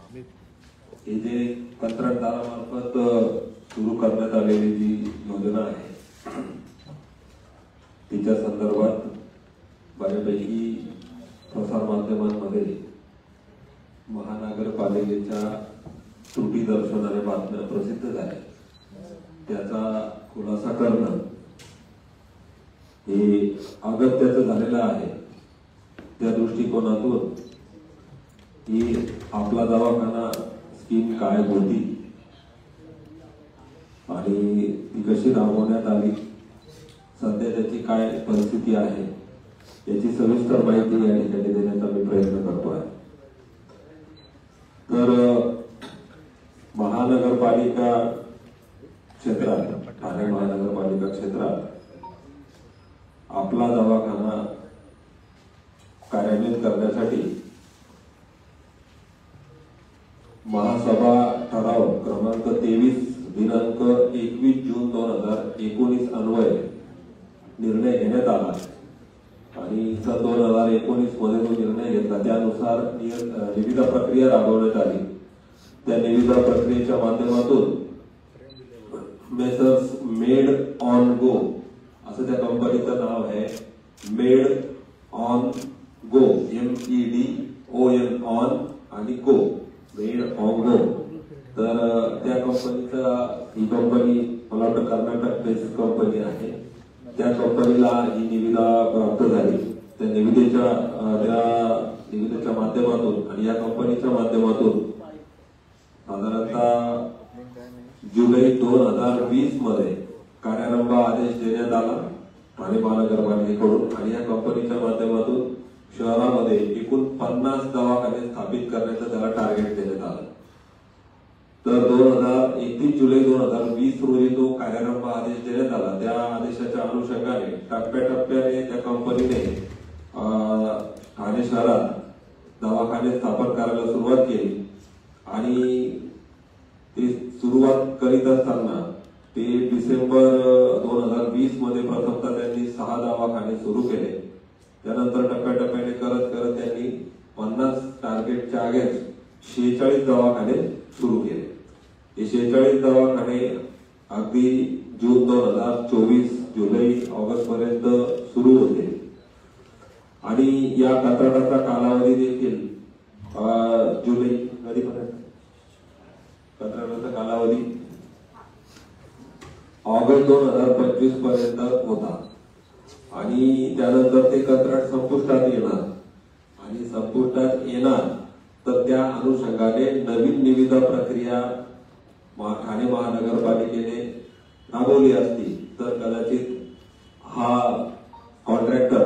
हे जे कंत्राटदारामार्फत सुरू करण्यात आलेली जी योजना आहे तिच्या संदर्भात बऱ्यापैकी प्रसार माध्यमांमध्ये महानगरपालिकेच्या त्रुटी दर्शवणाऱ्या बातम्या प्रसिद्ध झाल्या। त्याचा खुलासा करणं हे अगत्याचं झालेलं आहे। त्या दृष्टिकोनातून ही आपला दवाखाना स्कीम काय होती आणि ती कशी राबवण्यात आली, सध्या त्याची काय परिस्थिती आहे याची सविस्तर माहिती या ठिकाणी देण्याचा मी प्रयत्न करतो आहे। तर महानगरपालिका क्षेत्रात, ठाणे महानगरपालिका क्षेत्रात आपला दवाखाना कार्यान्वित करण्यासाठी महासभा ठराव क्रमांक 23 दिनांक 21 जून 2019 अन्वये निर्णय घेण्यात आला आणि सन 2019 मध्ये जो निर्णय घेतला त्यानुसार निविदा प्रक्रिया राबवण्यात आली। त्या निविदा प्रक्रियेच्या माध्यमातून मेसर्स मेड ऑन गो असं त्या कंपनीचं नाव आहे। Made on go, MEDON on आणि गो, मेड ऑन गो। तर त्या कंपनीचा, ही कंपनी मला वाटतं कर्नाटक बेस्ड कंपनी आहे। त्या कंपनीला ही निविदा प्राप्त झाली। त्या निविदेच्या माध्यमातून आणि या कंपनीच्या माध्यमातून साधारणतः जुलै 2020 मध्ये कार्यारंभ आदेश देण्यात आला ठाणे महानगरपालिकेकडून आणि या कंपनीच्या माध्यमातून शहरामध्ये एकूण 50 दवाखाने स्थापित करण्याचं त्याला टार्गेट देण्यात आलं। तर 31 जुलै 2020 रोजी तो कार्यारंभ आदेश देण्यात आला। त्या आदेशाच्या अनुषंगाने टप्प्याटप्प्याने त्या कंपनीने ठाणे शहरात दवाखाने स्थापन करायला सुरुवात केली आणि ते सुरुवात करीत असताना ते डिसेंबर 2020 मध्ये प्रथमतः त्यांनी 6 दवाखाने सुरू केले। त्यानंतर टप्प्याटप्प्याने करत करत त्यांनी 50 टार्गेटच्या अगेन्स्ट 46 दवाखाने सुरू केले। हे 46 दवाखाने अगदी जून 2024 जुलै ऑगस्ट पर्यंत सुरू होते आणि या कंत्राटाचा कालावधी देखील जुलै कधीपर्यंत, कंत्राटाचा कालावधी ऑगस्ट 2025 पर्यंत होता आणि त्यानंतर ते कंत्राट संपुष्टात येणार आणि संपुष्टात येणार तर त्या अनुषंगाने नवीन निविदा प्रक्रिया ठाणे महानगरपालिकेने राबवली असती तर कदाचित हा कॉन्ट्रॅक्टर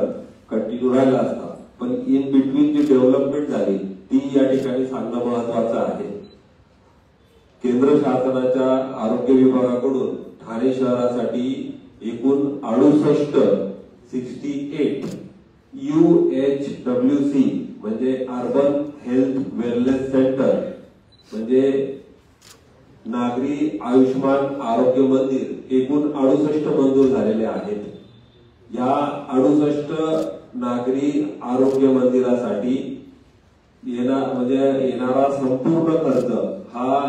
कंटिन्यू राहिला असता। पण इन बिटवीन जी डेव्हलपमेंट झाली ती या ठिकाणी सांगणं महत्वाचं आहे। केंद्र शासनाच्या आरोग्य विभागाकडून ठाणे शहरासाठी एकूण 68 UHWC म्हणजे अर्बन हेल्थ वेलनेस सेंटर म्हणजे नागरी आयुष्मान आरोग्य मंदिर एकूण 68 मंजूर झालेले आहेत। या 68 नागरी आरोग्य मंदिरासाठी येणारा संपूर्ण खर्च हा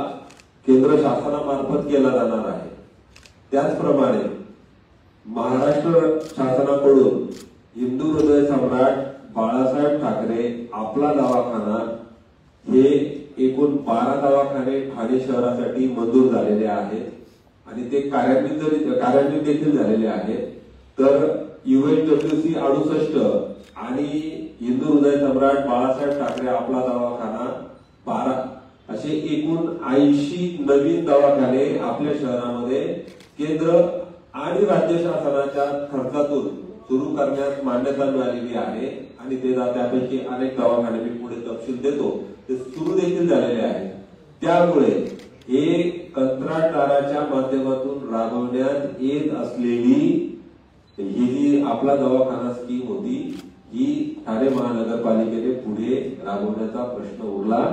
केंद्र शासनामार्फत केला जाणार आहे। त्याचप्रमाणे महाराष्ट्र शासनाकडून हिंदू हृदय सम्राट बाळासाहेब ठाकरे आपला दवाखाना हे एकूण 12 दवाखाने ठाणे शहरासाठी मंजूर झालेले आहेत आणि ते कार्यान्वित देखील झालेले आहेत। तर UHWC 68 आणि हिंदू हृदय सम्राट बाळासाहेब ठाकरे आपला दवाखाना 12 असे एकूण 80 नवीन दवाखाने आपल्या शहरामध्ये केंद्र आणि राज्य शासनाच्या खर्चातून सुरू करण्यास मान्यता मिळालेली आहे आणि त्यापैकी अनेक दवाखाने मी पुढे तपशील देतो ते सुरू देखील झालेले आहेत। त्यामुळे हे कंत्राटदाराच्या माध्यमातून राबवण्यात येत असलेली ही जी आपला दवाखाना स्कीम होती ही ठाणे महानगरपालिकेने पुढे राबवण्याचा प्रश्न उरला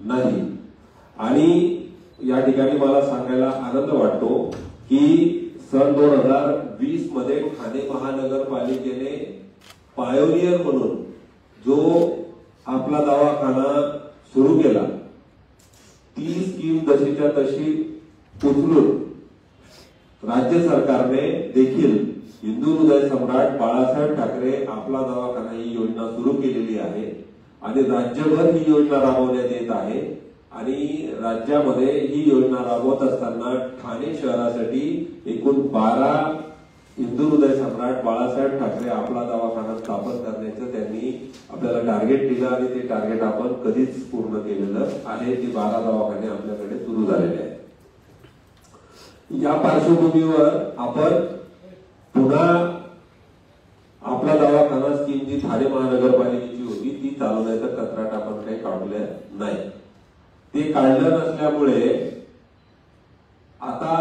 नाही। आणि या ठिकाणी मला सांगायला आनंद वाटतो की सन 2020 मध्ये ठाणे महानगरपालिकेने पायोनियर म्हणून जो आपला दवाखाना सुरू केला तशीच्या तशी उचलून राज्य सरकारने देखील हिंदू हृदय सम्राट बाळासाहेब ठाकरे आपला दवाखाना ही योजना सुरू केलेली आहे आणि राज्यभर ही योजना राबवण्यात येत आहे। आणि राज्यामध्ये ही योजना राबवत असताना ठाणे शहरासाठी एकूण 12 हिंदू हृदय सम्राट बाळासाहेब ठाकरे आपला दवाखाना स्थापन करण्याचं त्यांनी आपल्याला टार्गेट दिलं आणि ते टार्गेट आपण कधीच पूर्ण केलेलं आहे। ती 12 दवाखाने आपल्याकडे सुरू झालेले आहेत। या पार्श्वभूमीवर आपण पुन्हा आपला दवाखाना स्कीम जी ठाणे महानगरपालिकेची होती ती चालवण्याचं कंत्राट आपण काही काढलं नाही। ते काढलं नसल्यामुळे आता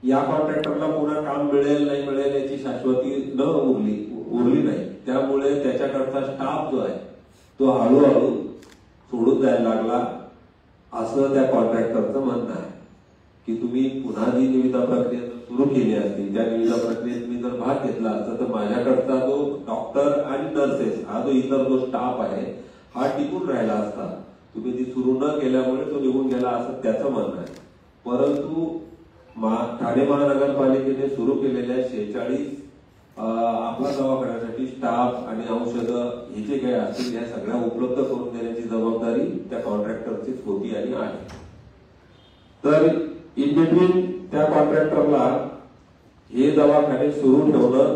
या कॉन्ट्रॅक्टरला पुन्हा काम मिळेल नाही मिळेल याची शाश्वती उरली नाही। त्यामुळे त्याच्याकडचा स्टाफ जो आहे तो हळूहळू सोडून जायला लागला असं त्या कॉन्ट्रॅक्टरचं म्हणणं आहे की तुम्ही पुन्हा जी निविदा प्रक्रिया सुरू केली असती त्या निविदा प्रक्रियेत मी जर भाग घेतला असता तर माझ्याकडचा जो डॉक्टर आणि नर्सेस हा जो इतर जो स्टाफ आहे हा टिकून राहिला असता। तुम्ही ती सुरू न केल्यामुळे तो निघून गेला असं त्याचं म्हणणं आहे। परंतु ठाणे महानगरपालिकेने सुरू केलेल्या 46 आपला दवाखान्यासाठी स्टाफ आणि औषधं हे जे काही असतील या सगळ्या उपलब्ध करून देण्याची जबाबदारी त्या कॉन्ट्रॅक्टरचीच होती आणि आहे। तर इन बिटवीन त्या कॉन्ट्रॅक्टरला हे दवाखाने सुरू ठेवणं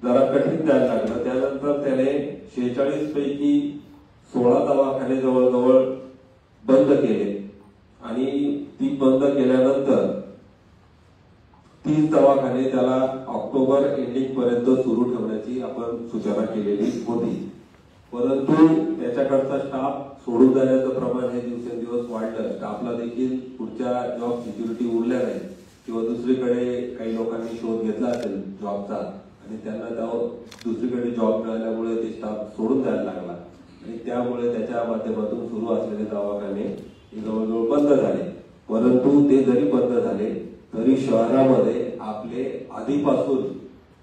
जरा कठीण जायला लागलं। त्यानंतर त्याने 46 पैकी 16 दवाखाने जवळजवळ बंद केले आणि ती बंद केल्यानंतर 30 दवाखाने त्याला ऑक्टोबर एंडिंग पर्यंत सुरू ठेवण्याची आपण सूचना केलेली होती। परंतु त्याच्याकडचा स्टाफ सोडून जाण्याचं प्रमाण हे दिवसेंदिवस वाढलं। स्टाफला देखील पुढच्या जॉब सिक्युरिटी उरल्या नाही किंवा दुसरीकडे काही लोकांनी शोध घेतला असेल जॉबचा आणि त्यांना दुसरीकडे जॉब मिळाल्यामुळे ते स्टाफ सोडून जायला लागला आणि त्यामुळे त्याच्या माध्यमातून सुरू असलेले दवाखाने जवळजवळ बंद झाले। परंतु ते जरी बंद झाले तरी शहरामध्ये आपले आधीपासून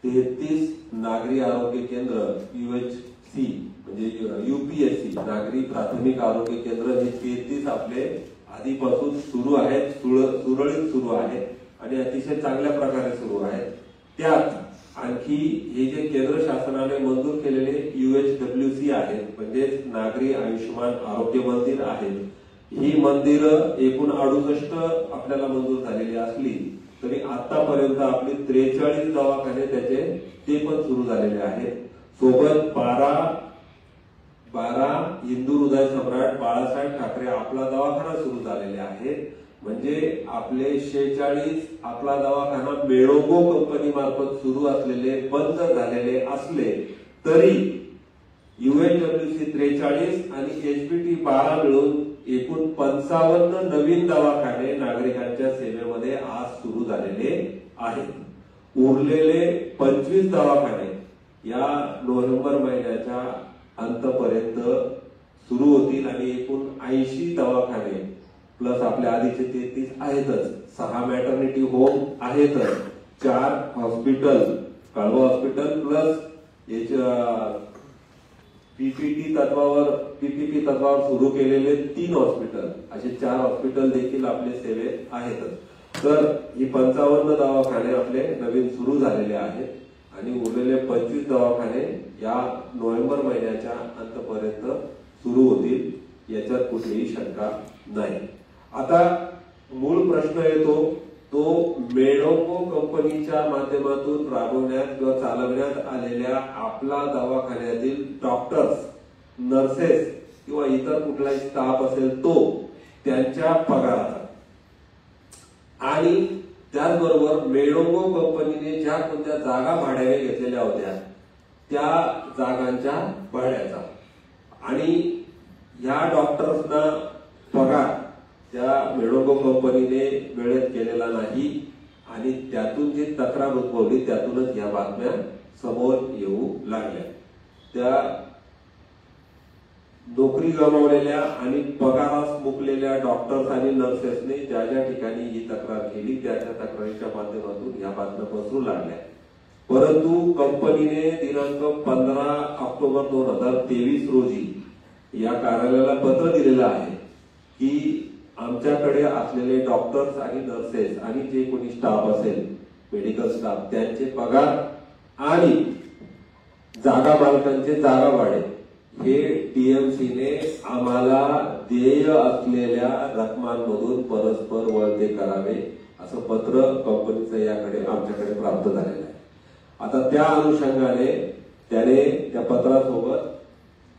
33 नागरी आरोग्य केंद्र UHC म्हणजे UPSC नागरी प्राथमिक आरोग्य केंद्र हे 33 आपले आधीपासून सुरू आहेत, सुरळीत सुरू आहेत आणि अतिशय चांगल्या प्रकारे सुरू आहेत। त्यात आणखी हे जे केंद्र शासनाने मंजूर केलेले UHWC आहेत म्हणजे नागरी आयुष्यमान आरोग्य मंदिर आहेत। ही मंदिर एकूण 68 आपल्याला मंजूर झालेली असली तरी आतापर्यंत आपले 43 दवाखाने त्याचे ते पण सुरू झालेले आहेत। सोबत 12 हिंदू हृदय सम्राट बाळासाहेब ठाकरे आपला दवाखाना सुरू झालेले आहेत। म्हणजे आपले 46 आपला दवाखाना मेडोगो कंपनी मार्फत सुरू असलेले बंद झालेले असले तरी UHWC 43 आणि HPT 12 मिळून एकूण 55 नवीन दवाखाने नागरिकांच्या सेवेमध्ये आज सुरू झालेले आहेत। उरलेले 25 दवाखाने या नोव्हेंबर महिन्याच्या अंतपर्यंत सुरू होतील आणि एकूण 80 दवाखाने प्लस आपल्या आधीचे 33 आहेतच, 6 मॅटर्निटी होम आहेतच, 4 हॉस्पिटल कळवा हॉस्पिटल प्लस PPP तत्वावर सुरू केलेले 3 हॉस्पिटल असे 4 हॉस्पिटल देखील आपले सेवेत आहेतच। तर ही 55 दवाखाने आपले नवीन सुरू झालेले आहेत आणि उरलेले 25 दवाखाने या नोव्हेंबर महिन्याच्या अंतपर्यंत सुरू होतील याच्यात कुठलीही शंका नाही। आता मूळ प्रश्न येतो तो मेडोगो कंपनीच्या माध्यमातून राबवण्यात किंवा चालवण्यात आलेल्या आपला दवाखान्यातील डॉक्टर्स, नर्सेस किंवा इतर कुठलाही स्टाफ असेल तो त्यांच्या पगाराचा आणि त्याचबरोबर मेडोगो कंपनीने ज्या कोणत्या जागा भाड्याने घेतलेल्या होत्या त्या जागांच्या भाड्याचा आणि या डॉक्टर्सना पगार त्या मेडोगो कंपनीने वेळेत केलेला नाही आणि त्यातून जी तक्रार उद्भवली त्यातूनच या बातम्या समोर येऊ लागल्या। त्या नोकरी गमावलेल्या आणि पगारास मुकलेल्या डॉक्टर्स आणि नर्सेसने ज्या ज्या ठिकाणी ही तक्रार केली त्या तक्रारीच्या माध्यमातून या बातम्या पसरू लागल्या। परंतु कंपनीने दिनांक 15 ऑक्टोबर 2023 रोजी या कार्यालयाला पत्र दिलेलं आहे की आमच्याकडे असलेले डॉक्टर्स आणि नर्सेस आणि जे कोणी स्टाफ असेल मेडिकल स्टाफ त्यांचे पगार आणि जागा मालकांचे जागा भाडे हे टीएमसीने आम्हाला देय असलेल्या रकमांमधून परस्पर वळते करावे असं पत्र कंपनीचं याकडे आमच्याकडे प्राप्त झालेलं आहे। आता त्या अनुषंगाने त्याने त्या पत्रासोबत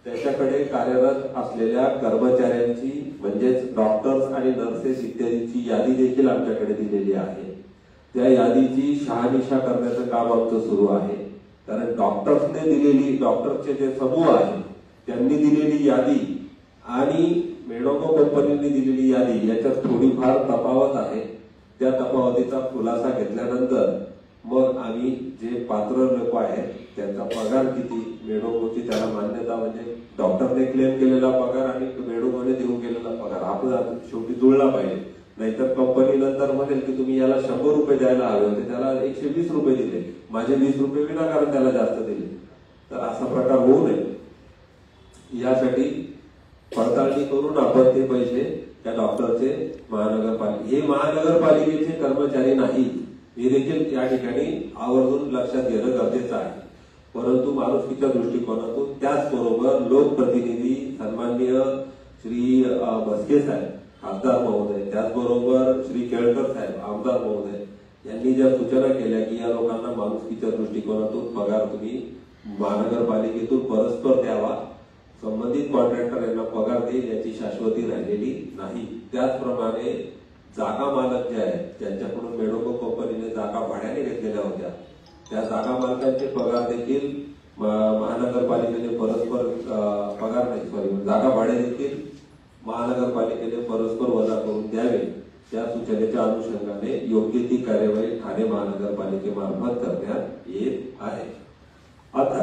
त्याच्याकडे कार्यरत असलेल्या कर्मचाऱ्यांची म्हणजेच डॉक्टर्स आणि नर्सेस इत्यादीची यादी देखील आमच्याकडे दिलेली आहे। त्या यादीची शहानिशा करण्याचं काम आमचं सुरू आहे, कारण डॉक्टर्सने दिलेली डॉक्टरचे जे समूह आहे त्यांनी दिलेली यादी आणि मेडोको कंपनीने दिलेली यादी याच्यात थोडीफार तफावत आहे। त्या तफावतीचा खुलासा घेतल्यानंतर मग आम्ही जे पात्र लोक आहेत त्यांचा पगार किती, मेडोकोची त्याला मान्यता म्हणजे डॉक्टरने क्लेम केलेला पगार आणि मेडोकोने देऊ केलेला पगार आपण शेवटी जुळला पाहिजे। नाहीतर कंपनी नंतर म्हणेल की तुम्ही याला 100 रुपये द्यायला हवे होते, त्याला 120 रुपये दिले, माझे 20 रुपये विनाकारण त्याला जास्त दिले, तर असा प्रकार होऊ नये यासाठी पडताळणी करून आपण ते पैसे त्या डॉक्टरचे हे महानगरपालिकेचे कर्मचारी नाही हे देखील या ठिकाणी आवर्जून लक्षात घेणं गरजेचं आहे। परंतु माणुसकीच्या दृष्टिकोनातून त्याचबरोबर लोकप्रतिनिधी सन्माननीय श्री भस्के साहेब खासदार महोदय, त्याचबरोबर श्री केळकर साहेब आमदार महोदय यांनी ज्या सूचना केल्या की या लोकांना माणुसकीच्या दृष्टिकोनातून पगार तुम्ही महानगरपालिकेतून परस्पर द्यावा, संबंधित कॉन्ट्रॅक्टर यांना पगार देईल याची शाश्वती राहिलेली नाही। त्याचप्रमाणे जागा मालक जे आहेत त्यांच्याकडून मेडोको कंपनीने जागा भाड्याने घेतलेल्या होत्या, त्या जागा मालकांचे पगार देखील महानगरपालिकेने परस्पर पगार नाही सॉरी जागा भाडे देखील महानगरपालिकेने परस्पर वजा करून द्यावे, त्या सूचनेच्या अनुषंगाने योग्य ती कार्यवाही ठाणे महानगरपालिकेमार्फत करण्यात येत आहे। आता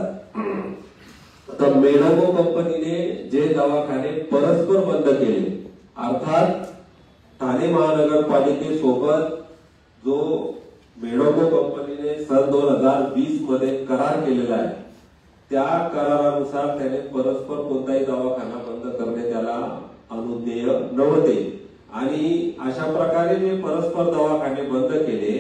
मेडोको कंपनीने जे दवाखाने परस्पर बंद केले, अर्थात ठाणे महानगरपालिकेसोबत जो मेडोको कंपनीने सन 2020 मध्ये करार केलेला आहे त्या करारानुसार त्याने परस्पर कोणताही दवाखाना बंद करणे त्याला अनुज्ञेय नव्हते आणि अशा प्रकारे जे परस्पर दवाखाने बंद केले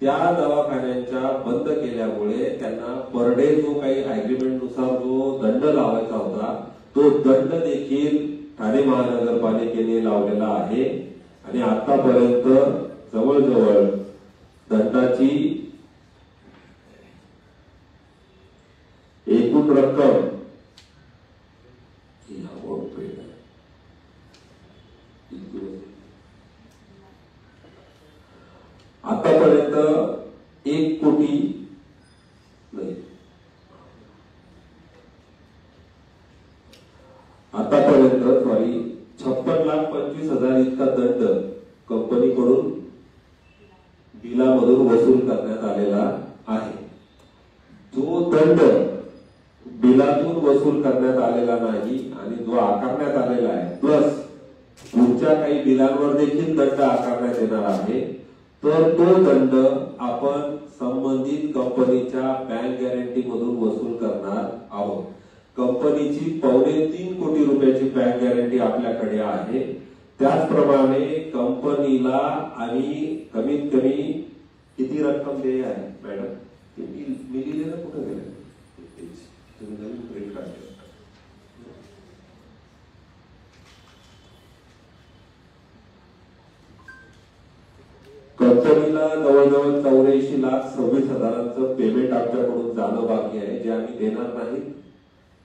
त्या दवाखान्यांच्या बंद केल्यामुळे त्यांना पर डे जो काही अग्रीमेंट नुसार जो दंड लावायचा होता तो दंड देखील ठाणे महानगरपालिकेने लावलेला आहे आणि आतापर्यंत जवळजवळ दंडाची एकूण रक्कम आतापर्यंत 1 कोटी नाही, आतापर्यंत 56,25,000 इतका दंड कंपनीकडून बिलामधून वसूल करण्यात आलेला आहे। जो दंड बिलातून वसूल करण्यात आलेला नाही आणि जो आकारण्यात आलेला आहे प्लस पुढच्या काही बिलांवर देखील दंड आकारण्यात येणार आहे, तर तो दंड आपण संबंधित कंपनीच्या बँक गॅरंटी मधून वसूल करणार आहोत। कंपनीची 3.25 कोटी रुपयाची बँक गॅरंटी आपल्याकडे आहे। त्याचप्रमाणे कंपनीला आणि कमीत कमी किती रक्कम देय आहे मॅडम मी लिहिलेलं कुठे गेलं तुम्ही नवीन प्रिंट काढले कंपनीला जवळजवळ 84,26,000 पेमेंट आमच्याकडून जाणं बाकी आहे जे आम्ही देणार नाही,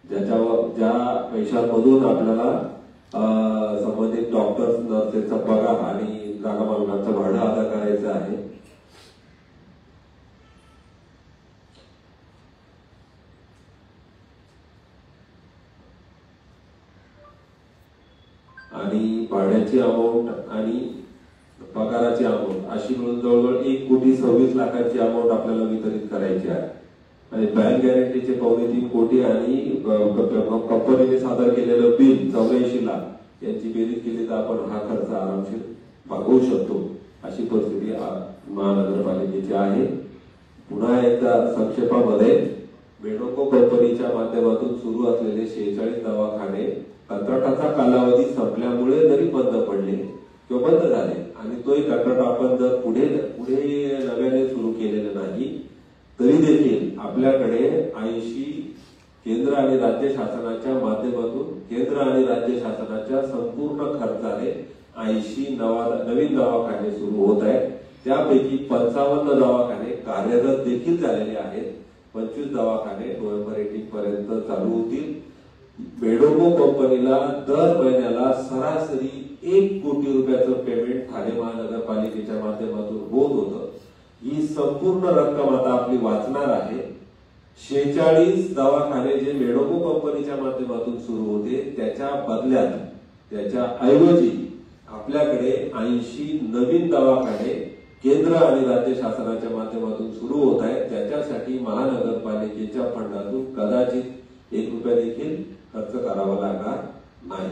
ज्या पैशांमधून आपल्याला संबंधित डॉक्टर्स नर्सेसचा पगार आणि जागा मालकांचं भाडं अदा करायचं आहे। आणि भाड्याची अमाऊंट आणि पगाराची अमाऊंट अशी मिळून जवळजवळ 1,26,00,000ची अमाऊंट आपल्याला वितरित करायची आहे आणि बँक गॅरंटीचे 3.25 कोटी आणि कंपनीने सादर केलेलं बिल 84 लाख यांची बेरीज केली तर आपण हा खर्च आरामशीर भागवू शकतो अशी परिस्थिती महानगरपालिकेची आहे। पुन्हा एकदा संक्षेपामध्ये मेडोको कंपनीच्या माध्यमातून सुरू असलेले 46 दवाखाने कंत्राटाचा कालावधी संपल्यामुळे जरी बंद पडले माध्यमातून केंद्र आणि राज्य शासनाच्या संपूर्ण खर्चाने 80 नवीन दवाखाने सुरू होत आहेत। त्यापैकी 55 दवाखाने कार्यरत देखील झालेले आहेत। 25 दवाखाने नोव्हेंबर 18 पर्यंत चालू होतील। मेडोको कंपनीला दर महिन्याला सरासरी 1 कोटी रुपयाचं पेमेंट ठाणे महानगरपालिकेच्या माध्यमातून होत होतं। ही संपूर्ण रक्कम आता आपली वाचणार आहे। 46 दवाखाने जे मेडोको कंपनीच्या माध्यमातून सुरू होते त्याच्या बदल्यात त्याच्या ऐवजी आपल्याकडे 80 नवीन दवाखाने केंद्र आणि राज्य शासनाच्या माध्यमातून सुरू होत आहेत, ज्याच्यासाठी महानगरपालिकेच्या फंडातून कदाचित 1 रुपया देखील खर्च करावा लागणार नाही।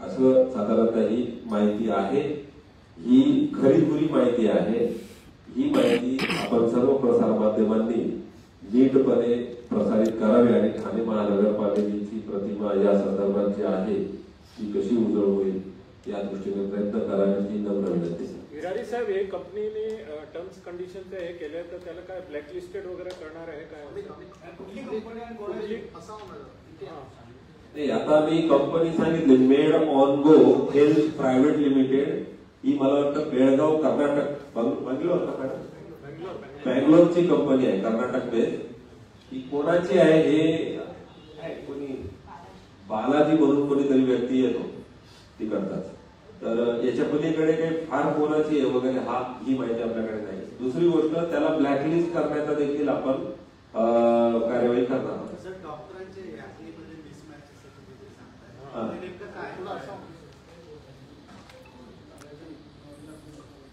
असं साधारणतः ही माहिती आहे। ही खरीखुरी माहिती आहे। ही माहिती आपण सर्व प्रसार माध्यमांनी नीटपणे प्रसारित करावी आणि ठाणे महानगरपालिकेची प्रतिमा या संदर्भात जी आहे ती कशी उजळ होईल या दृष्टीने प्रयत्न करायची नम्र विनंती। हिरारी साहेब, हे कंपनीने टर्म्स कंडिशन हे केले तर त्याला काय ब्लॅकलिस्टेड वगैरे करणार आहे काय? नाही, आता मी कंपनी सांगितली med on go health private limited. ही मला वाटतं बेळगाव कर्नाटक बँगलोरची कंपनी आहे, कर्नाटक बेस्ड। ही कोणाची आहे हे कोणी बालाजी म्हणून कोणीतरी व्यक्ती येतो ती करतात। तर याच्या पलीकडे काही फार कोणाची आहे वगैरे ही माहिती आपल्याकडे नाही। दुसरी गोष्ट, त्याला ब्लॅकलिस्ट करण्याचा देखील आपण कार्यवाही करणार आहोत।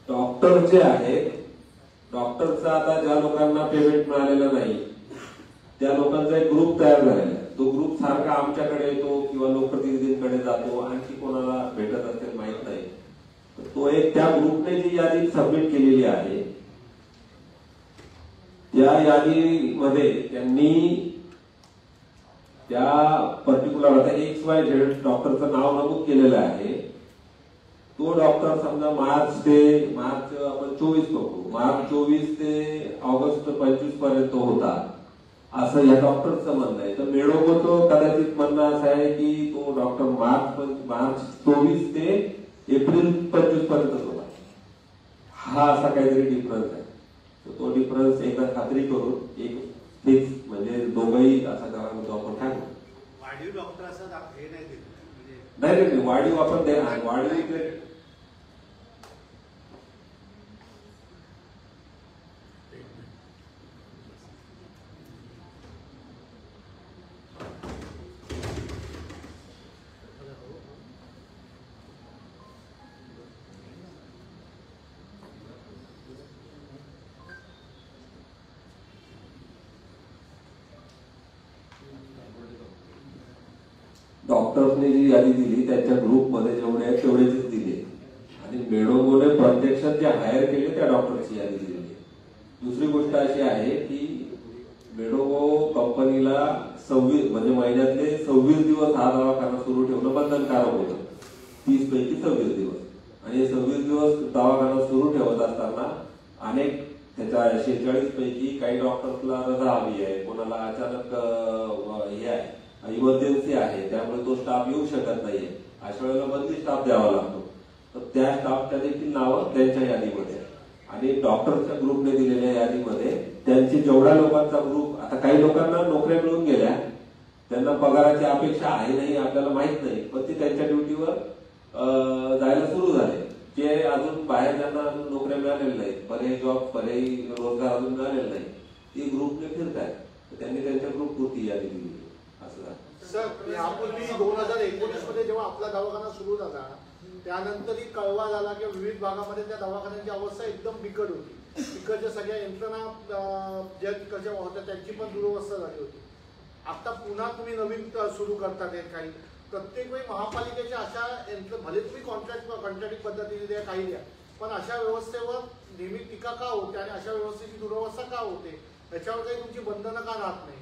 डॉक्टर जे आहेत, डॉक्टरचा आता ज्या लोकांना पेमेंट मिळालेलं नाही त्या लोकांचा एक ग्रुप तयार झालेला आहे। तो ग्रुप सारखा आमच्याकडे येतो किंवा लोकप्रतिनिधींकडे जातो, आणखी कोणाला भेटत असेल माहित नाही। तो एक त्या ग्रुपने जी यादी सबमिट केलेली आहे त्या यादीमध्ये त्यांनी त्या पर्टिक्युलर आता XYZ डॉक्टरचं नाव नमूद केलेलं आहे। तो डॉक्टर समजा मार्च आपण 24 बघू, मार्च 24 ते ऑगस्ट 25 पर्यंत होता असं या डॉक्टरचं म्हणणं आहे। तर मेडोकोचं कदाचित म्हणणं असं आहे की तो डॉक्टर मार्च 24 ते एप्रिल 25 पर्यंत होता। हा असा काहीतरी डिफरन्स आहे। तो डिफरन्स एकदा खात्री करून एक फिक्स म्हणजे दोघंही असा करायला तो आपण काय वाढीव डॉक्टर असं हे नाही दिलं नाही वाढीव आपण देणार वाढीव डॉक्टर्सने जी यादी दिली त्याच्या ग्रुपमध्ये जेवढे आहेत तेवढेच दिले आणि मेडोकोने प्रत्यक्षात जे हायर केले त्या डॉक्टरची यादी दिली आहे। दुसरी गोष्ट अशी आहे की मेडोको कंपनीला 26 म्हणजे महिन्यातले 26 दिवस हा दवाखाना सुरू ठेवणं बंधनकारक होतं, 30 पैकी 26 दिवस। आणि 26 दिवस दवाखाना सुरू ठेवत असताना अनेक त्याच्या 46 पैकी काही डॉक्टर्सला रजा हवी आहे, कोणाला अचानक हे आहे इमर्जन्सी आहे, त्यामुळे तो स्टाफ येऊ शकत नाहीये, अशा वेळेला बदली स्टाफ द्यावा लागतो। तर त्या स्टाफच्या देखील नावं त्यांच्या यादीमध्ये आणि डॉक्टरच्या ग्रुपने दिलेल्या यादीमध्ये त्यांची जेवढ्या लोकांचा ग्रुप, आता काही लोकांना नोकऱ्या मिळून गेल्या, त्यांना पगाराची अपेक्षा आहे नाही आपल्याला माहित नाही, पण ते त्यांच्या ड्युटीवर जायला सुरू झाले। जे अजून बाहेर ज्यांना अजून नोकऱ्या मिळालेल्या नाहीत, पर्यायी जॉब पर्यायी रोजगार अजून मिळालेला नाही, ती ग्रुपने फिरतायत। त्यांनी त्यांच्या ग्रुप पुरती यादी दिली। सर, यापूर्वी 2019 मध्ये जेव्हा आपला दवाखाना सुरू झाला त्यानंतरही कळवा झाला की विविध भागामध्ये त्या दवाखान्यांची अवस्था एकदम बिकट होती। तिकडच्या सगळ्या यंत्रणा ज्या तिकडच्या होत्या त्यांची पण दुरवस्था झाली होती। आता पुन्हा तुम्ही नवीन सुरू करतात काही, प्रत्येक वेळी महापालिकेच्या अशा यंत्र भले तुम्ही कॉन्ट्रॅक्टिंग पद्धतीने द्या काही द्या, पण अशा व्यवस्थेवर नेहमी टीका का होते आणि अशा व्यवस्थेची दुरवस्था का होते याच्यावर काही तुमची बंधनं का राहत नाही?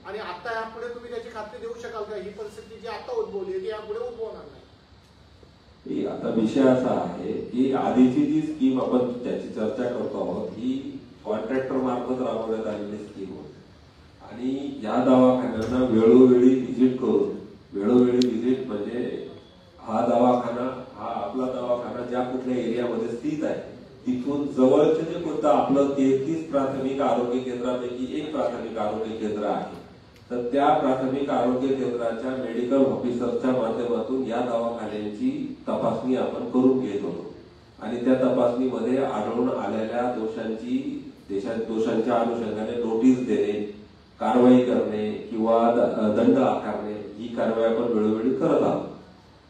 आणि आता यापुढे तुम्ही त्याची खात्री देऊ शकाल का ही परिस्थिती जी आता उद्भवली ती यापुढे उद्भवणार नाही? आता विषय असा आहे की आधीची जी स्कीम आपण त्याची चर्चा करतो आहोत ही कॉन्ट्रॅक्टर मार्फत राबवण्यात आलेली स्कीम होती। आणि या दवाखान्यांना वेळोवेळी व्हिजिट करून, वेळोवेळी व्हिजिट म्हणजे हा दवाखाना, हा आपला दवाखाना ज्या कुठल्या एरियामध्ये स्थित आहे तिथून जवळचे जे कोणतं आपलं 33 प्राथमिक आरोग्य केंद्रापैकी एक प्राथमिक आरोग्य केंद्र आहे, तर त्या प्राथमिक आरोग्य केंद्राच्या मेडिकल ऑफिसरच्या माध्यमातून या दवाखान्यांची तपासणी आपण करून घेत होतो आणि त्या तपासणीमध्ये आढळून आलेल्या दोषांच्या अनुषंगाने नोटीस देणे, कारवाई करणे किंवा दंड आकारणे ही कारवाई आपण वेळोवेळी करत आहोत.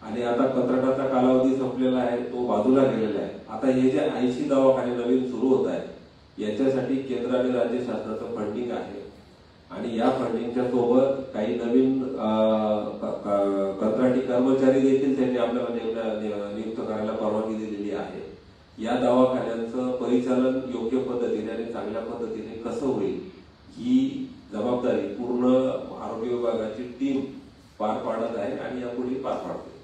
आणि आता कंत्राटाचा कालावधी संपलेला आहे, तो बाजूला गेलेला आहे. आता हे जे 80 दवाखाने नवीन सुरू होत आहेत याच्यासाठी केंद्र आणि राज्य शासनाचं फंडिंग आहे आणि या फंडिंगच्या सोबत काही नवीन कंत्राटी कर्मचारी देखील त्यांनी आपल्याला नियुक्त करायला परवानगी दिलेली आहे. या दवाखान्यांचं परिचालन योग्य पद्धतीने आणि चांगल्या पद्धतीने कसं होईल ही जबाबदारी पूर्ण आरोग्य विभागाची टीम पार पाडत आहे आणि यापुढे पार पाडते.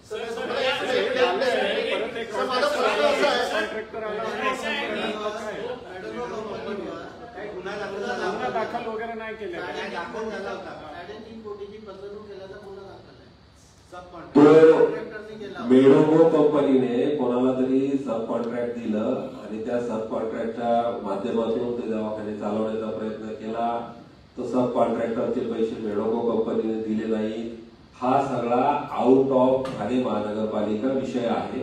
दाखल वगैरे नाही केले, तो मेडोको कंपनीने कोणाला तरी सब कॉन्ट्रॅक्ट दिलं आणि त्या सब कॉन्ट्रॅक्टच्या माध्यमातून ते दवाखाने चालवण्याचा प्रयत्न केला. तो सब कॉन्ट्रॅक्टरचे पैसे मेडोको कंपनीने दिले नाही. हा सगळा आउट ऑफ ठाणे महानगरपालिका विषय आहे.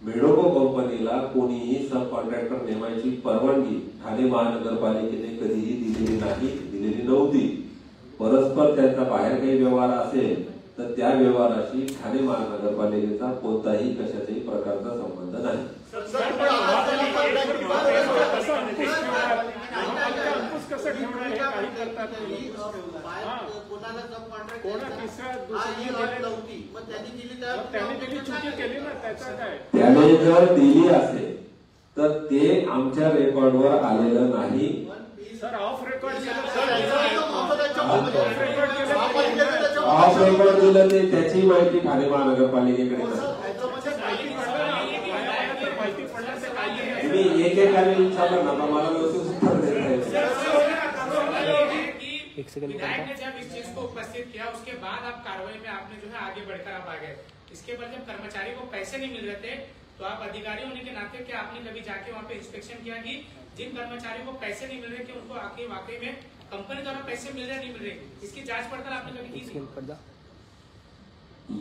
मेडोको कंपनीला कोणीही सब कॉन्ट्रॅक्टर नेमायची परवानगी ठाणे महानगरपालिकेने कधीही दिलेली नाही, दिलेली नव्हती. परस्पर त्यांचा बाहेर काही व्यवहार असेल तर त्या व्यवहाराशी ठाणे महानगरपालिकेचा कोणताही कशाच्याही प्रकारचा संबंध नाही. त्याने जर दिली असेल तर ते आमच्या रेकॉर्डवर आलेलं नाही. Sir of record of record दिलं ते त्याची माहिती ठाणे महानगरपालिकेकडे तुम्ही एकेकाने विचारलं ना, मला व्यवस्थित उत्तर देत आहे. विधायक ने जब इस चीज को उपस्थित किया उसके बाद आप कार्रवाई में आपने जो है आगे बढ़कर आप आ गए. इसके बाद जब कर्मचारी को पैसे नहीं मिल रहे थे तो आप अधिकारी होने के नाते क्या आपने कभी जाके वहाँ पे इंस्पेक्शन किया कि जिन कर्मचारियों को पैसे नहीं मिल रहे कि उनको आके वाकई में कंपनी द्वारा पैसे मिल रहे नहीं मिल रहे, इसकी जांच पड़ताल आपने कभी की?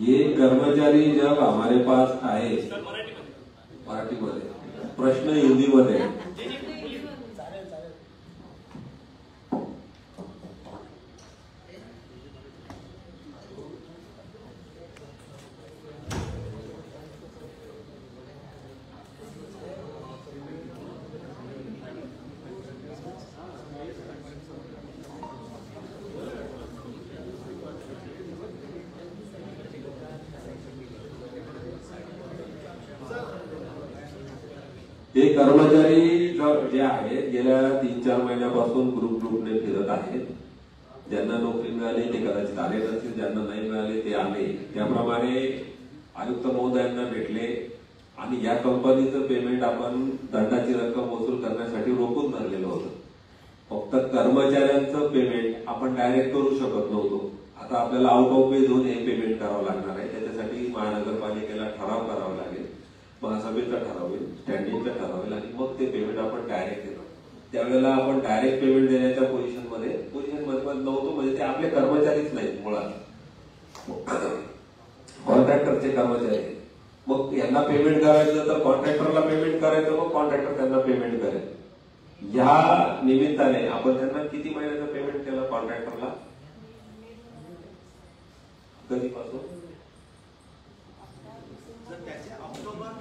ये कर्मचारी जब हमारे पास आए मराठीमध्ये, प्रश्न हिंदीमध्ये, हे कर्मचारी जे आहेत गेल्या 3-4 महिन्यापासून ग्रुपने फिरत आहेत. ज्यांना नोकरी मिळाली ते कदाचित आले नसतील, ज्यांना नाही मिळाले ते आले. त्याप्रमाणे आयुक्त महोदयांना भेटले आणि या कंपनीचं पेमेंट आपण दंडाची रक्कम वसूल करण्यासाठी रोखून धरलेलं होतं. फक्त कर्मचाऱ्यांचं पेमेंट आपण डायरेक्ट करू शकत नव्हतो. आता आपल्याला आउट ऑफ वे झोन हे पेमेंट करावं लागणार आहे. त्याच्यासाठी महानगरपालिकेला ठराव करावा लागेल, महासभेचा ठराव होईल, स्टँडिंगचा ठराव होईल आणि मग ते पेमेंट आपण डायरेक्ट देतो. त्यावेळेला आपण डायरेक्ट पेमेंट देण्याच्या पोझिशनमध्ये नव्हतो. म्हणजे ते आपले कर्मचारीच नाहीत मुळात, कॉन्ट्रॅक्टरचे कर्मचारी. मग यांना पेमेंट करायचं तर कॉन्ट्रॅक्टरला पेमेंट करायचं, मग कॉन्ट्रॅक्टर त्यांना पेमेंट करेल. ह्या निमित्ताने आपण त्यांना किती महिन्याचं पेमेंट केलं कॉन्ट्रॅक्टरला? कधीपासून?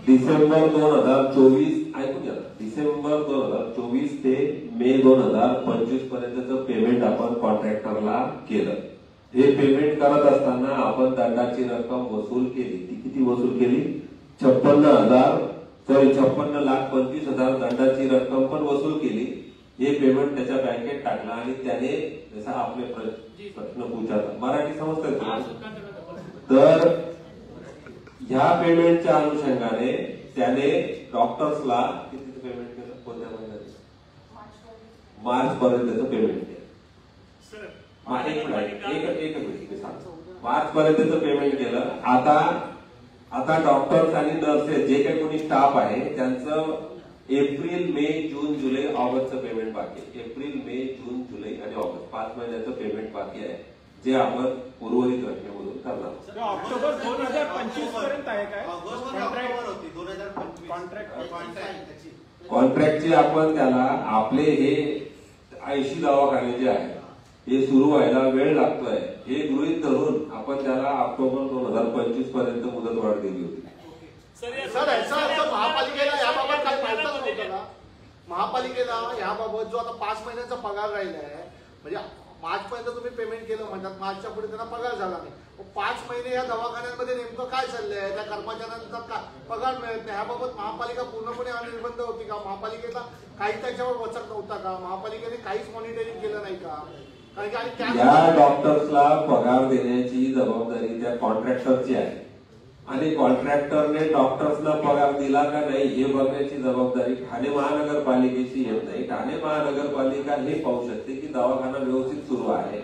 डिसेंबर 2024. ऐकून घ्या, डिसेंबर 2024 ते मे 2025 पर्यंतचं पेमेंट आपण कॉन्ट्रॅक्टरला केलं. हे पेमेंट करत असताना आपण दंडाची रक्कम वसूल केली. ती किती वसूल केली? 56,25,000 दंडाची रक्कम पण वसूल केली. हे पेमेंट त्याच्या बँकेत टाकलं आणि त्याने जसा आपले प्रश्न पूछा मराठी समजतात तर ह्या पेमेंटच्या अनुषंगाने त्याने डॉक्टर्सला किती पेमेंट केलं? कोणत्या महिन्यात? मार्च पर्यंतचं पेमेंट केलं. एक मिनिट मी सांगतो. मार्च पर्यंतचं पेमेंट केलं. आता डॉक्टर्स आणि नर्सेस जे काही कोणी स्टाफ आहे त्यांचं एप्रिल, मे, जून, जुलै, ऑगस्टचं पेमेंट बाकी आहे. एप्रिल, मे, जून, जुलै आणि ऑगस्ट 5 महिन्याचं पेमेंट बाकी आहे, जे आपण उर्वरित रकमेमधून करणार. ऑक्टोबर 2025 पर्यंत आहे काय कॉन्ट्रॅक्टचे आपण त्याला आपले हे 80 दवाखाने जे आहेत हे सुरू व्हायला वेळ लागतोय हे गृहीत धरून आपण त्याला ऑक्टोबर 2025 पर्यंत मुदतवाढ दिली होती. सर याचा महापालिकेला याबाबत काही माहितीच नव्हतं का? महापालिकेला याबाबत जो आता 5 महिन्याचा पगार राहिला आहे, म्हणजे मार्च पर्यंत तुम्ही पेमेंट केलं म्हणतात, मार्चच्या पुढे त्यांना पगार झाला नाही. 5 महिने या दवाखान्यांमध्ये नेमकं काय चाललंय? त्या कर्मचाऱ्यांचा पगार मिळत नाही, याबाबत महापालिका पूर्णपणे अनिर्बंध होती का? महापालिकेला काही त्याच्यावर वचक नव्हता का? महापालिकेने काहीच मॉनिटरिंग केलं नाही का? या डॉक्टर्सला पगार देण्याची जबाबदारी त्या कॉन्ट्रॅक्टरची आहे आणि कॉन्ट्रॅक्टरने डॉक्टर्सला पगार दिला का नाही हे बघण्याची जबाबदारी ठाणे महानगरपालिकेची येत नाही. ठाणे महानगरपालिका हे पाहू शकते की दवाखाना व्यवस्थित सुरू आहे,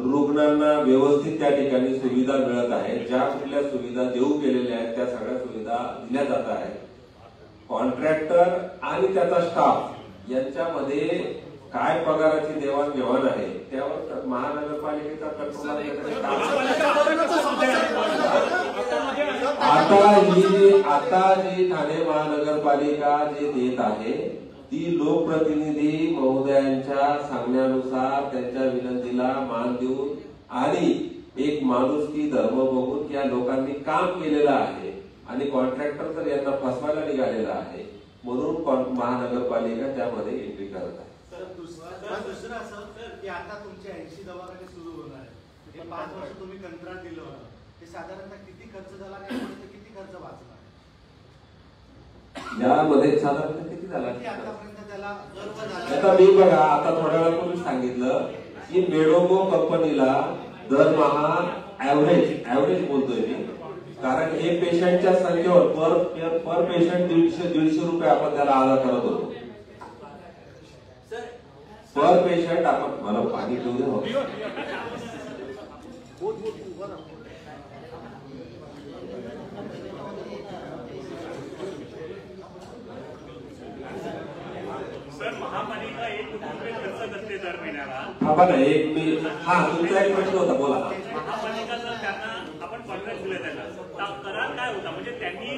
रुग्णांना व्यवस्थित त्या ठिकाणी सुविधा मिळत आहे, ज्या कुठल्या सुविधा देऊ केलेल्या आहेत त्या सगळ्या सुविधा दिल्या जात आहेत. कॉन्ट्रॅक्टर आणि त्याचा स्टाफ यांच्यामध्ये काय पगाराची देवाणघेवाण आहे त्यावर महानगरपालिकेचा कंट्रोल. आता जी ठाणे महानगरपालिका जे देत आहे ती लोकप्रतिनिधी महोदयांच्या सांगण्यानुसार त्यांच्या विनंतीला मान देऊन आणि एक माणुसकी धर्म बघून या लोकांनी काम केलेलं आहे आणि कॉन्ट्रॅक्टर तर यांना फसवायला निघालेला आहे म्हणून महानगरपालिका त्यामध्ये एंट्री करत आहे. दुसरं असं की आता तुमचे 80 दवाखाने सुरू होणार आहे, हे 5 वर्ष तुम्ही कंत्राट दिलं होतं, ते साधारणतः किती खर्च झाला आणि किती खर्च वाचला यामध्ये साधारणतः किती झाला आतापर्यंत त्याला? आता मी बघा आता थोड्या वेळापूर्वी सांगितलं की मेडोको कंपनीला दरमहा ऍव्हरेज बोलतोय मी, कारण हे पेशंटच्या संख्येवर पर पेशंट 150 रुपये आपण त्याला अदा करत होतो. पर पेशंट आपण मला पाणी ठेवू दे. सर महापालिका 1 कोटी रुपये खर्च करते दर महिन्याला. तुमचा एक प्रश्न होता, बोला. महापालिका जर त्यांना आपण कॉन्ट्रॅक्ट दिले त्याला करार काय होता, म्हणजे त्यांनी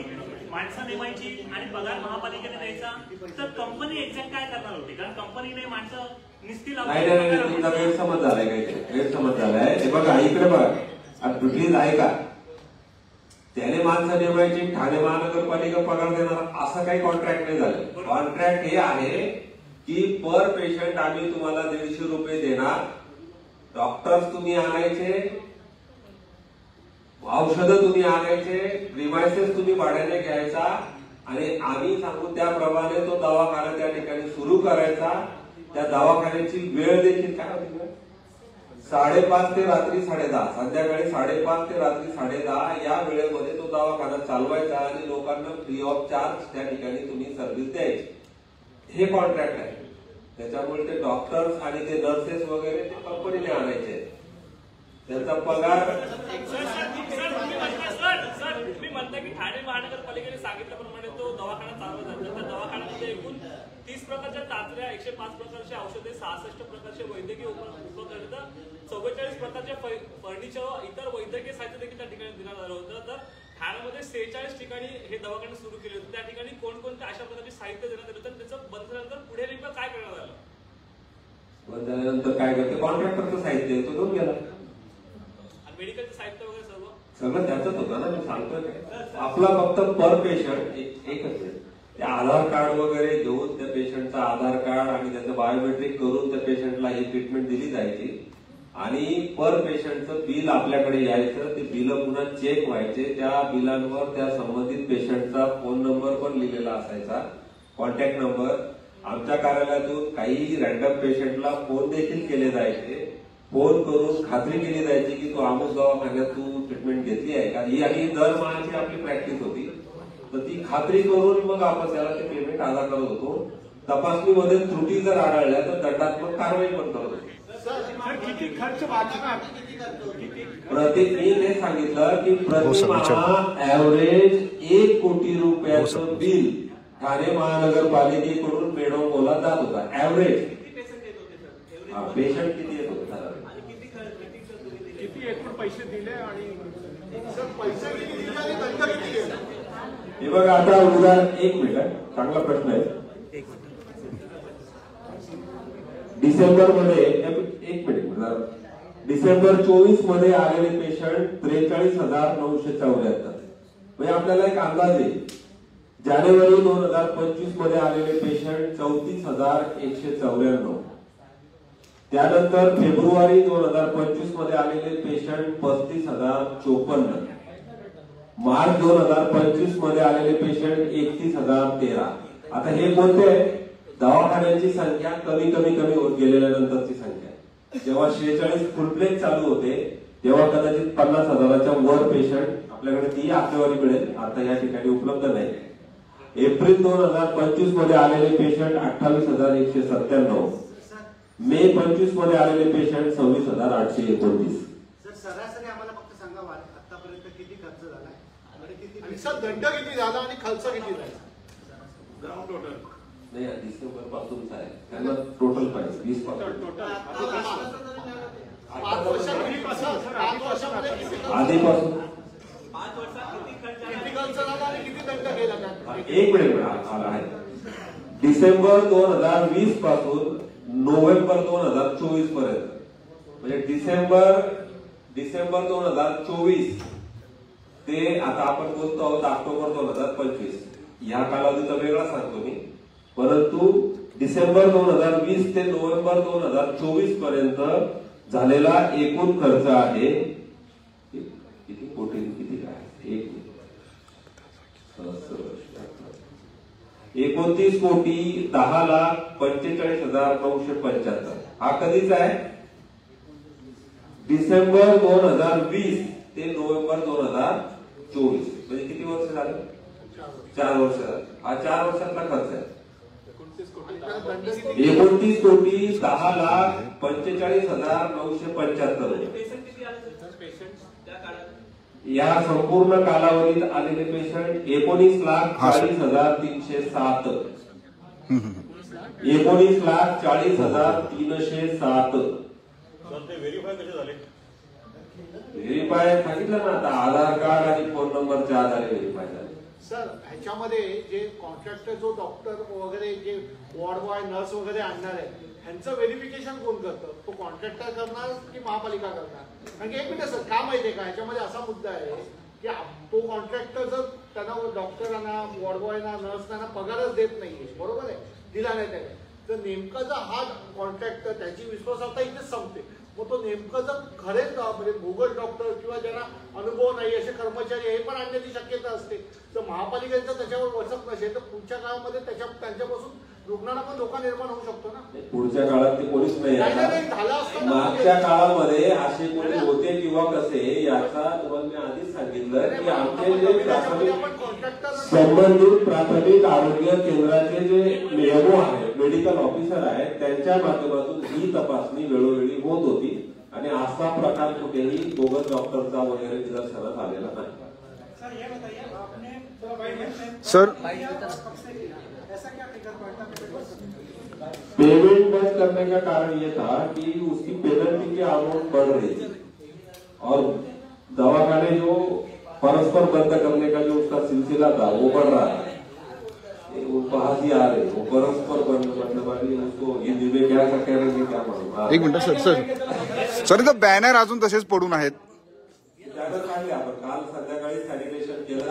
माणसं नेमायची आणि पगार महापालिकेने द्यायचा, तर कंपनी एक्झॅक्ट काय करणार होती? कारण कंपनीने माणसं निस्ती नाही तुमचा गैरसमज झालाय, गैरसमज झालाय. हे बघा इकडे बघा प्लीज ऐका. त्याने माणसं नेमायची, ठाणे महानगरपालिका पगार देणार असं काही कॉन्ट्रॅक्ट नाही झालं. कॉन्ट्रॅक्ट हे आहे की पर पेशंट आम्ही तुम्हाला 150 रुपये देणार, डॉक्टर्स तुम्ही आणायचे, औषधं तुम्ही आणायचे, प्रिमायसेस तुम्ही भाड्याने घ्यायचा आणि आम्ही सांगू त्याप्रमाणे तो दवाखाना त्या ठिकाणी सुरू करायचा. त्या दवाखान्याची वेळ देखील काय होती, 5:30 ते रात्री 10:30, संध्याकाळी 5:30 ते रात्री 10:30 या वेळेमध्ये तो दवाखाना चालवायचा आणि लोकांना फ्री ऑफ चार्ज त्या ठिकाणी तुम्ही सर्व्हिस द्यायची. हे कॉन्ट्रॅक्ट आहे. त्याच्यामुळे ते डॉक्टर्स आणि ते नर्सेस वगैरे ते कंपनीने आणायचे, त्यांचा पगार. सर तुम्ही म्हणता की ठाणे महानगरपालिकेने सांगितल्याप्रमाणे तो दवाखाना चालवला जातो. त्या दवाखान्यामध्ये एकूण 30 प्रकारच्या चाचण्या, 105 प्रकारचे औषधे, 66 प्रकारचे वैद्यकीय उपकरण, 44 प्रकारचे फर्निचर, इतर वैद्यकीय साहित्य देखील त्या ठिकाणी देण्यात आलं होतं. तर ठाण्यामध्ये 46 ठिकाणी हे दवाखाने सुरू केले होते. त्या ठिकाणी कोणकोणत्या अशा प्रकारचे साहित्य देण्यात आलं होतं, त्याचं बंद झाल्यानंतर पुढे नेमकं काय करण्यात आलं? बंद झाल्यानंतर काय करते, कॉन्ट्रॅक्टरचं साहित्य तो घेऊन गेला. मेडिकलचं साहित्य वगैरे सगळं त्याचंच होतं ना, मी सांगतोय काय. आपला फक्त पर पेशंट एकच आहे. त्या आधार कार्ड वगैरे घेऊन त्या पेशंटचा आधार कार्ड आणि त्याचं बायोमेट्रिक करून त्या पेशंटला ही ट्रीटमेंट दिली जायची आणि पर पेशंटचं बिल आपल्याकडे यायचं. ते बिल पुन्हा चेक व्हायचे, त्या बिलांवर त्या संबंधित पेशंटचा फोन नंबर पण लिहिलेला असायचा, कॉन्टॅक्ट नंबर. आमच्या कार्यालयातून काही रॅन्डम पेशंटला फोन देखील केले जायचे, फोन करून खात्री केली जायची की तू अमुक दवाखान्यात तू ट्रीटमेंट घेतली आहे का, ही आणि दरमहाची आपली प्रॅक्टिस होती. तर ती खात्री करून मग आपण त्याला ते पेमेंट अदा करत होतो. तपासणीमध्ये त्रुटी जर आढळल्या तर दंडात्मक कारवाई पण करत होतो. सर किती खर्च वाचणार प्रति मी हे सांगितलं की प्रतिमाह ऍव्हरेज 1 कोटी रुपयाचं बिल ठाणे महानगरपालिकेकडून बेडोंगोला जात होता. ऍव्हरेज पेशंट किती येत होता, किती एकूण पैसे दिले आणि सर पैसे किती दिले आणि दंड किती गेला? हे बघा आता उदाहरण, एक मिनिट, चांगला प्रश्न आहे. डिसेंबर मध्ये, एक मिनिट, डिसेंबर 24 मध्ये आलेले पेशंट 43,974. म्हणजे आपल्याला एक अंदाज आहे. जानेवारी 2025 मध्ये आलेले पेशंट 34,194. त्यानंतर फेब्रुवारी 2025 मध्ये आलेले पेशंट 35,054. मार्च 2025 मध्ये आलेले पेशंट 31,013. आता हे कोणते दवाखान्यांची संख्या कमी कमी कमी होत गेलेल्या नंतरची संख्या. जेव्हा 46 फुलप्लेट चालू होते तेव्हा कदाचित 50,000च्या वर पेशंट आपल्याकडे ती आकडेवारी मिळेल, आता या ठिकाणी उपलब्ध नाही. एप्रिल 2025 मध्ये आलेले पेशंट 28,197. मे 25 मध्ये आलेले पेशंट 26,829. सर सरासरी आम्हाला फक्त सांगा आतापर्यंत किती खर्च झाला आणि किती आणि सर दंड किती झाला आणि खर्च किती झाला? ग्राउंड टोटल नाही, डिसेंबर पासूनच आहे, त्यांना टोटल पाहिजे 20 पासून. टोटल 5 वर्षापूर्वी कसं 5 वर्षामध्ये किती आधीपासून 5 वर्षात किती खर्च झाला आणि किती दंड गेला त्यात? एक मिनिट आला आहे. डिसेंबर 2020 पासून नोव्हेंबर 2024 पर्यंत, म्हणजे डिसेंबर 2024 ते आता आपण बोलतो आहोत ऑक्टोबर 2025, ह्या कालावधीचा वेगळा सांगतो मी. परंतु डिसेंबर 2020 ते नोव्हेंबर 2024 पर्यंत झालेला एकूण खर्च आहे किती कोटी, किती काय, 29,10,45,975. हा कधीचा आहे? डिसेंबर 2020 ते नोव्हेंबर 2024, म्हणजे किती वर्ष झालं? 4 वर्ष झालं. हा 4 वर्षातला खर्च आहे. 29,10,45,975. पेशंट किती आले सर? पेशंट त्या काळात या संपूर्ण कालावधीत आलेले पेशंट 19,40,307. 19,40,307. व्हेरीफाय सांगितलं ना आता, आधार कार्ड आणि फोन नंबरच्या आधारे व्हेरीफाय झाले. सर ह्याच्यामध्ये जे कॉन्ट्रॅक्टर जो डॉक्टर वगैरे जे वॉर्ड बॉय नर्स वगैरे आणणार आहे ह्यांचं व्हेरिफिकेशन कोण करतं? तो कॉन्ट्रॅक्टर करणार की महापालिका करणार? कारण की एक मिनिट सर, का माहितीये का, ह्याच्यामध्ये असा मुद्दा आहे की तो कॉन्ट्रॅक्टर जर त्यांना डॉक्टरांना वॉर्ड बॉयना नर्सना पगारच देत नाहीये, बरोबर आहे, दिला नाही त्याने, तर नेमका जर हा कॉन्ट्रॅक्टर त्याची विश्वासार्हता इथेच संपते. मग तो नेमकं जर खरेच म्हणजे भोगस डॉक्टर किंवा ज्यांना अनुभव नाही असे कर्मचारी हे पण आणण्याची शक्यता असते. तर महापालिकेचं त्याच्यावर वचक नसेल तर पुढच्या काळामध्ये त्यांच्यापासून रुग्णांना पण धोका निर्माण होऊ शकतो ना. पुढच्या काळात ते कोणीच नाही. झालं असतं मागच्या काळामध्ये असे कोणी होते किंवा कसे, याचा तुम्हाला मी आधीच सांगितलं की आमचे जे संबंधित प्राथमिक आरोग्य केंद्राचे जे मेमो आहेत, मेडिकल ऑफिसर आहेत, त्यांच्या माध्यमातून ही तपासणी वेळोवेळी होत होती आणि असा प्रकार कुठेही बोगस डॉक्टरचा वगैरे निदर्शनास आलेला नाही. सर पेमेंट बंद करने का कारण ये था कि उसकी पेनल्टी की अमाउंट बढ़ रही थी और दवाखाने जो परस्पर बंद करने का जो उसका सिलसिला था वो बढ़ रहा है. उनको हंसी आ रही, वो परस्पर बंद वाली उसको हिंदी में क्या करेंगे क्या मालूम. एक मिनिट सर इथं बॅनर अजून तसेच पडून आहेत. आपण काल संध्याकाळी सॅनिटेशन केलं